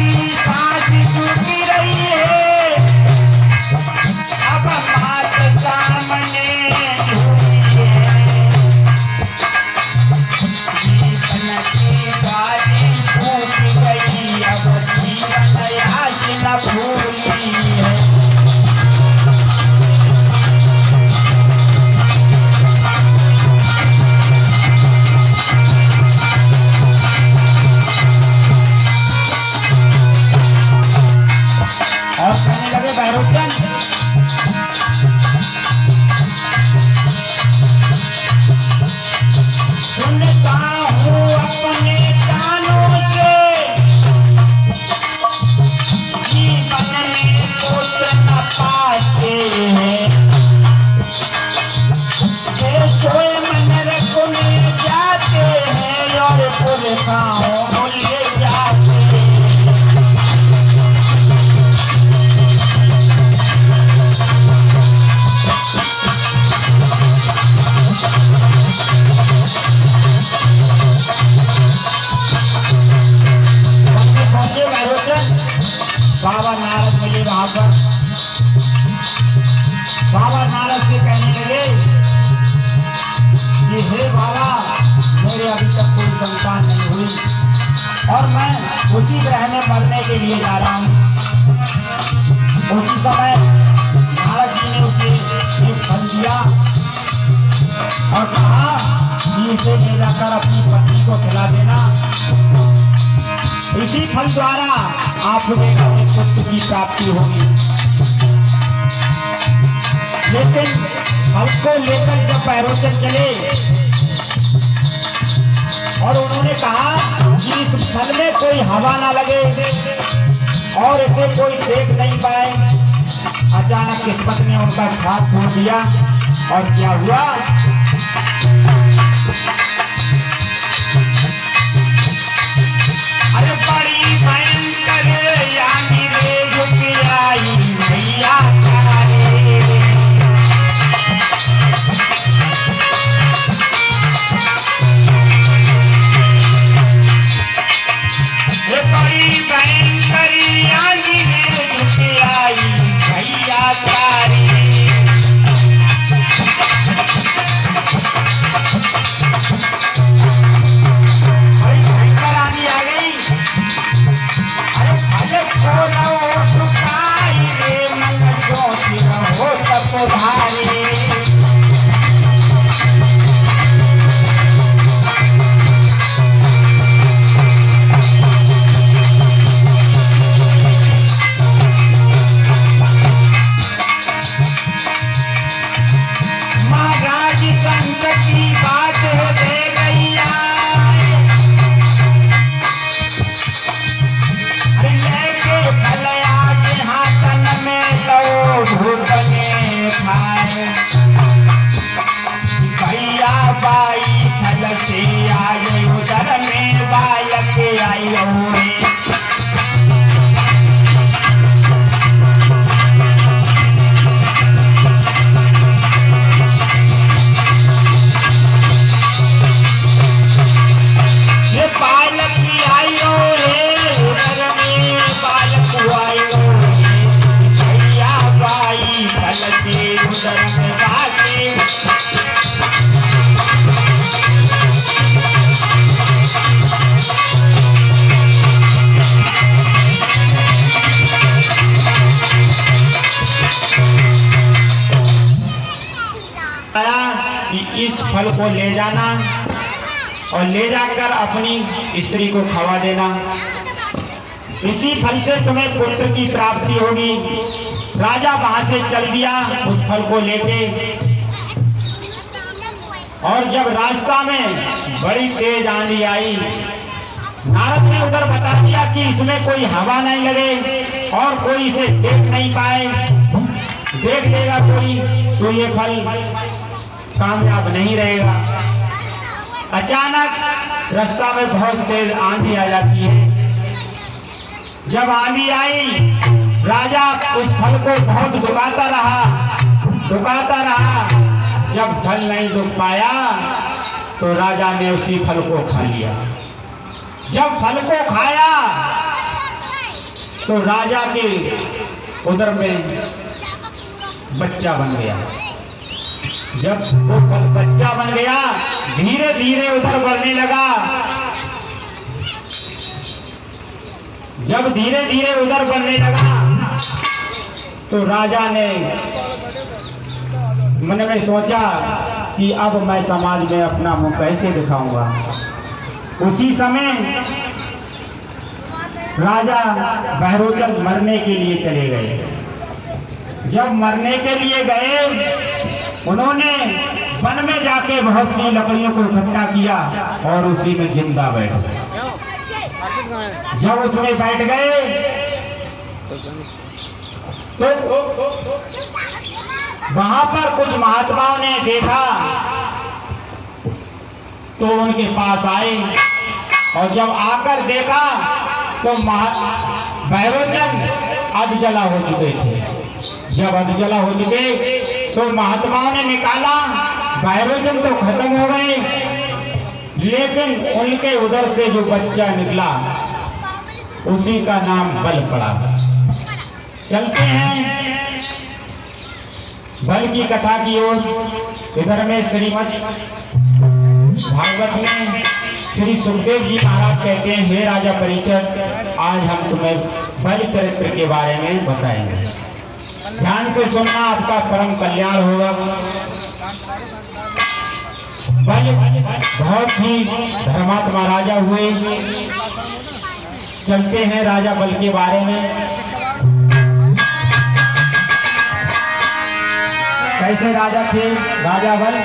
की सांस झुकी रही है, अब मात सामने हुई है। जीवन की बाजी फूट गई, अब जीवन याद न भूली है। और कहने लगे भैरवचंद, सुनता हूँ अपने कानों से जीवन में पुत्र न पाते हैं, ये सोए मन रख में जाते हैं और पुरखाओं ले जाते हैं। बाबा नारद मिले वहां पर। बाबा नारद से कहने लगे कि हे बाबा, मेरे अभी तक कोई संतान नहीं हुई और मैं उसी ग्रह में मरने के लिए जा रहा हूँ। उसी समय नारद जी ने उसे एक फल दिया और कहा कि इसे ले जाकर अपनी पत्नी को खिला देना, इसी फल द्वारा आप पुत्र की प्राप्ति होगी। लेकिन फल को लेकर जब भैरवचंद चले और उन्होंने कहा कि इस फल में कोई हवा ना लगे और इसे कोई देख नहीं पाए, अचानक किस्मत ने उनका साथ छोड़ दिया और क्या हुआ, अरे बड़ी भयंकर यानी रे झुक आई भैया तारे। बड़ी भयंकर यानी रे झुक आई भैया तारे। इस फल को ले जाना और ले जाकर अपनी स्त्री को खवा देना, इसी फल से तुम्हें पुत्र की प्राप्ति होगी। राजा वहां से चल दिया उस फल को लेके, और जब रास्ता में बड़ी तेज आंधी आई, नारद ने उधर बता दिया कि इसमें कोई हवा नहीं लगे और कोई इसे देख नहीं पाए, देख लेगा कोई तो ये फल कामयाब नहीं रहेगा। अचानक रास्ता में बहुत तेज आंधी आ जाती है। जब आंधी आई, राजा उस फल को बहुत दुखाता रहा। जब फल नहीं दुख पाया तो राजा ने उसी फल को खा लिया। जब फल को खाया तो राजा के उदर में बच्चा बन गया। जब वो बच्चा बन गया, धीरे धीरे उधर बढ़ने लगा। जब धीरे धीरे उधर बढ़ने लगा तो राजा ने मन में सोचा कि अब मैं समाज में अपना मुंह कैसे दिखाऊंगा। उसी समय राजा बहरोचन मरने के लिए चले गए। जब मरने के लिए गए, उन्होंने वन में जाके बहुत सी लकड़ियों को इकट्ठा किया और उसी में जिंदा बैठ गए। जब उसमें बैठ गए तो वहां पर कुछ महात्माओं ने देखा तो उनके पास आए और जब आकर देखा तो बहरोचन अधजला हो चुके थे। जब अधजला हो चुके तो महात्माओं ने निकाला, बहरोचन तो खत्म हो गए, लेकिन उनके उधर से जो बच्चा निकला उसी का नाम बल पड़ा। चलते हैं बल की कथा की ओर। इधर में श्रीमद् भागवत में श्री सुखदेव जी महाराज कहते हैं, हे राजा परीक्षित, आज हम तुम्हें बल चरित्र के बारे में बताएंगे। ध्यान से सुनना, आपका परम कल्याण होगा। बल बहुत ही धर्मात्मा राजा हुए। चलते हैं राजा बल के बारे में। कैसे राजा थे राजा बल?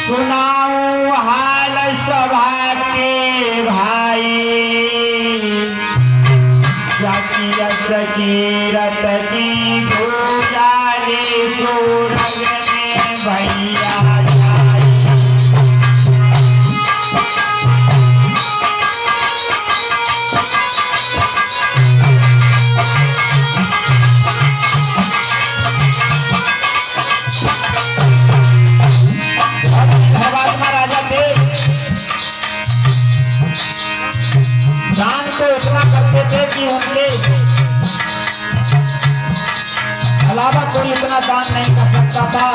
सुनाऊं हाल सभा के भाई, जाकी सकीरत की गुजारे सूरज में भैया थे कि उनके अलावा कोई इतना दान नहीं कर सकता था।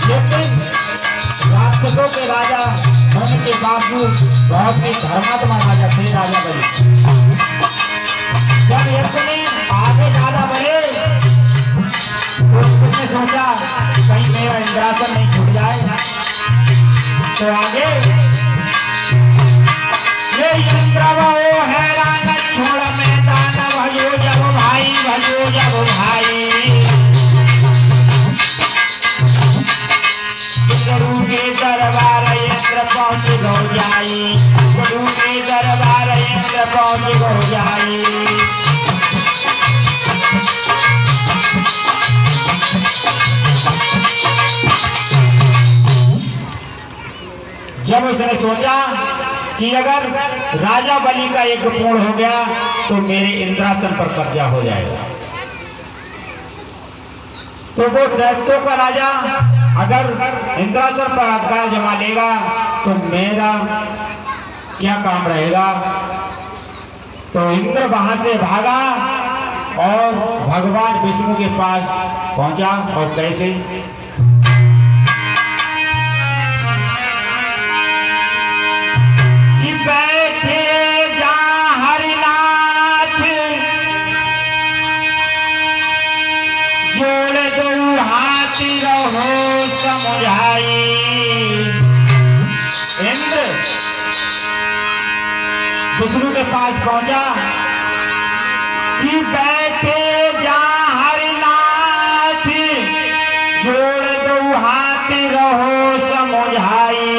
लेकिन राक्षसों के राजा होने के बावजूद बहुत ही धर्मात्मा राजा थे राजा बलि। जब यज्ञ आगे ज्यादा बढ़े तो उसने सोचा कहीं मेरा इंद्रासन नहीं छूट जाए, तो आगे हैरान छोड़ मैदान भजो जब भाई, भजो जब भाई। गुरु के दरबार यंत्र पहुंच गो जाई, गुरु के दरबार यंत्र पहुंच गो जाई। जब उसने सोचा कि अगर राजा बलि का यज्ञ पूर्ण हो गया तो मेरे इंद्रासन पर कब्जा हो जाएगा, तो वो दैत्यों का राजा अगर इंद्रासन पर अधिकार जमा लेगा तो मेरा क्या काम रहेगा। तो इंद्र वहां से भागा और भगवान विष्णु के पास पहुंचा। और कैसे? रहो समझाई। इंद्र विष्णु के पास पहुंचा कि बैठे जा हरिनाथ, जोड़ दो हाथ रहो समझाई।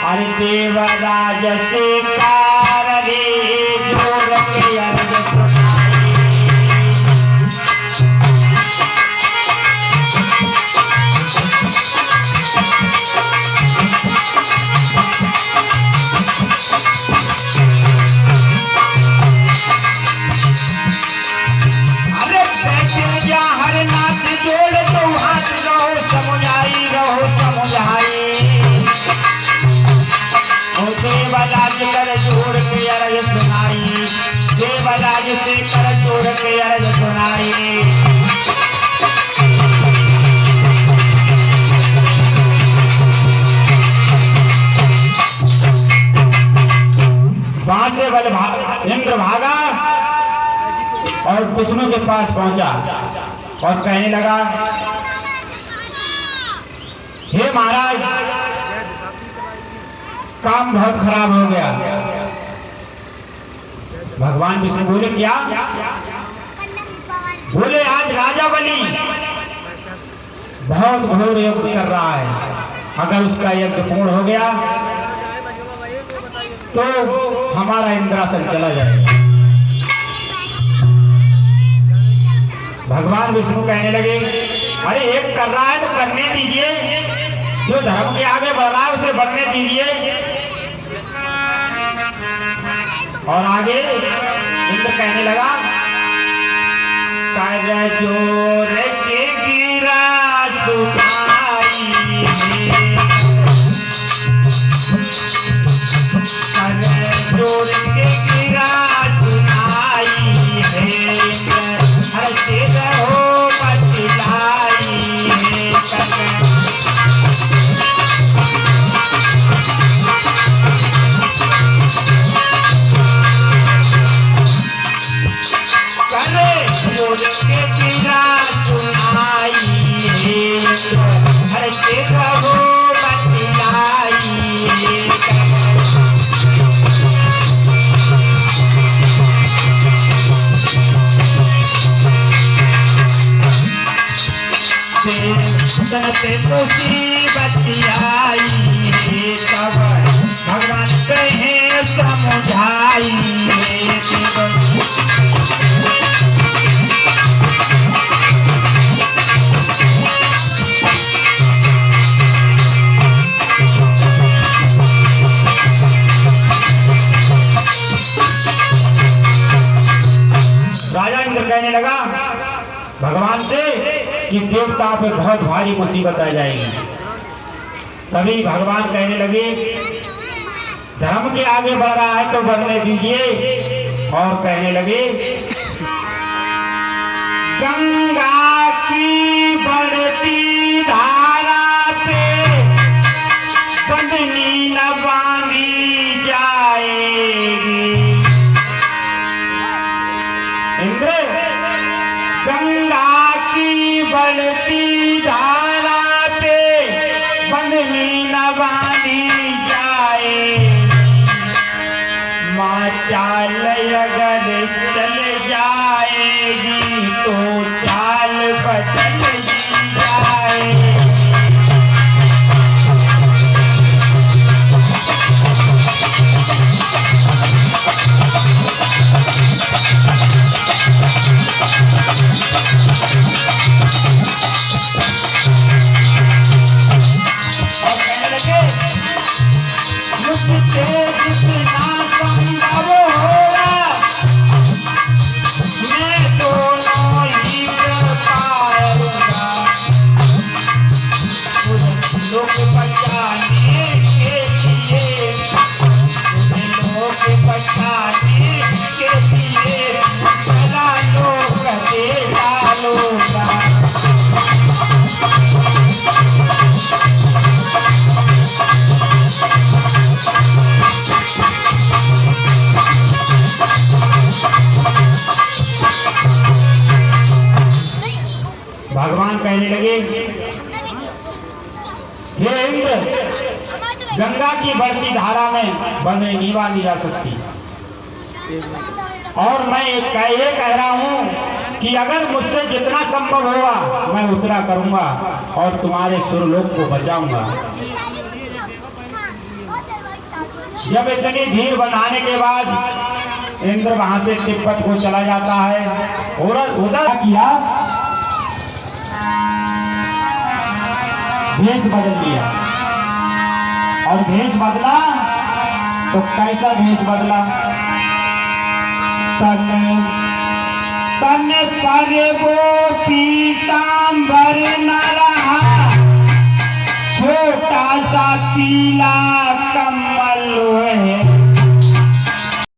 अरे देवराज से कार रे जोड़ के अर्ज जोड़ तो से कर जोड़ के अर्ज सुनाई। वहां से इंद्र भागा और विष्णु के पास पहुंचा और कहने लगा, हे महाराज, काम बहुत खराब हो गया। भगवान विष्णु बोले, क्या? बोले, आज राजा बलि बहुत घोर यज्ञ कर रहा है, अगर उसका यज्ञ पूर्ण हो गया तो हमारा इंद्रासन चला जाएगा। भगवान विष्णु कहने लगे, अरे एक कर रहा है तो करने दीजिए, जो धर्म के आगे बढ़ रहा है उसे बढ़ने दीजिए। और आगे इंद्र कहने लगा, कर जोर के गिरा सुनाई, कर जोर के गिरा सुनाई है, हंसे रहो बतलाई है। मुसीबत आई तब भगवान कहे समझाई। राजा इंद्र कहने लगा भगवान से कि देवताओं पे बहुत भारी मुसीबत आ जाएगी। तभी भगवान कहने लगे, धर्म के आगे बढ़ रहा है तो बढ़ने दीजिए। और कहने लगे, गंगा की बढ़ती धारा पे बंधनी न बांधी जाएगी। इंद्र, गंगा की बढ़ती धारा पे बंधनी न बांधी जाए, माँ चाल अगर चल जाएगी तो चाल बदल जाए। भगवान कहने लगे, हे इंद्र, गंगा की बढ़ती धारा में बंधे नहीं बांधी जा सकती। और मैं ये कह रहा हूँ कि अगर मुझसे जितना संभव होगा मैं उतना करूँगा और तुम्हारे सुरलोक को बचाऊंगा। जब इतनी धीर बनाने के बाद इंद्र वहां से तिब्बत को चला जाता है और उधर किया, भेष बदल दिया। और भेष बदला तो कैसा भेष बदला? तन पर वो पीतांबर न रहा, छोटा सा पीला कमल